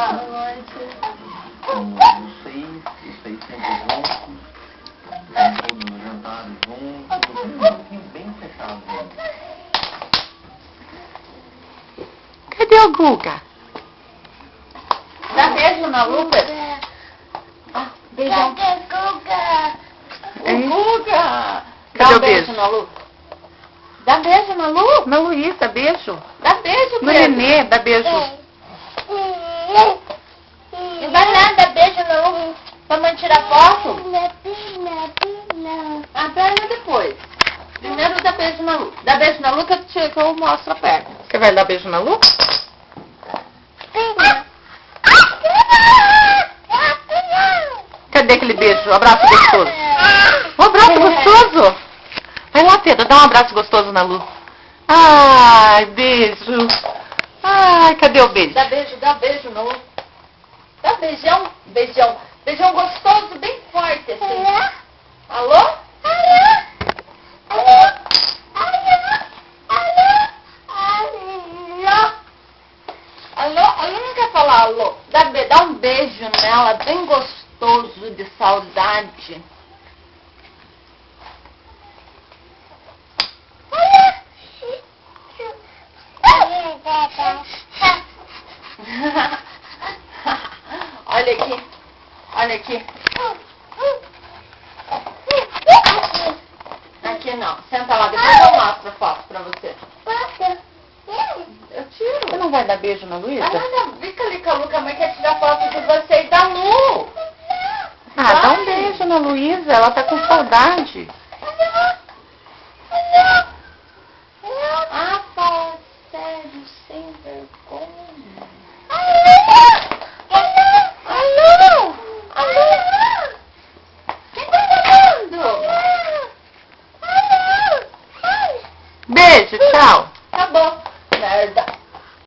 Vocês sempre juntos, todos no jantar juntos, um pouquinho bem fechado. Cadê o Guga? Dá beijo na Lucas. Ah, beijão. Hein? O Guga. Cadê Dá um o beijo beijo? na Lu. Dá beijo na Lu. Na Luísa, beijo. Dá beijo, No Pedro. Nenê, dá beijo. E vai lá, dá beijo na Lu. Pra mãe tirar foto. Ah, pera depois. Primeiro dá beijo na Lu. Dá beijo na Lu que eu mostro a perna. Você vai dar beijo na Lu? Cadê aquele beijo? Um abraço gostoso. Um abraço gostoso. Vai lá, Pedro, dá um abraço gostoso na Lu. Ai, beijo. Ai, cadê o beijo? Dá beijo na Lu. Dá beijão, beijão. Beijão gostoso, bem forte assim. Alô? Alô, não quer falar alô. Dá um beijo nela, bem gostoso, de saudade. Olha aqui, olha aqui. Aqui não, senta lá, depois eu mostro a foto pra você. Eu tiro. Você não vai dar beijo na Luísa? Fica ali com a Lu, que a mãe quer tirar foto de você e da Lu. Ah, dá um beijo na Luísa, ela tá com saudade. Ah, fala sério, sem vergonha. Alô? Alô? Quem tá falando? Beijo, tchau. Acabou. Merda.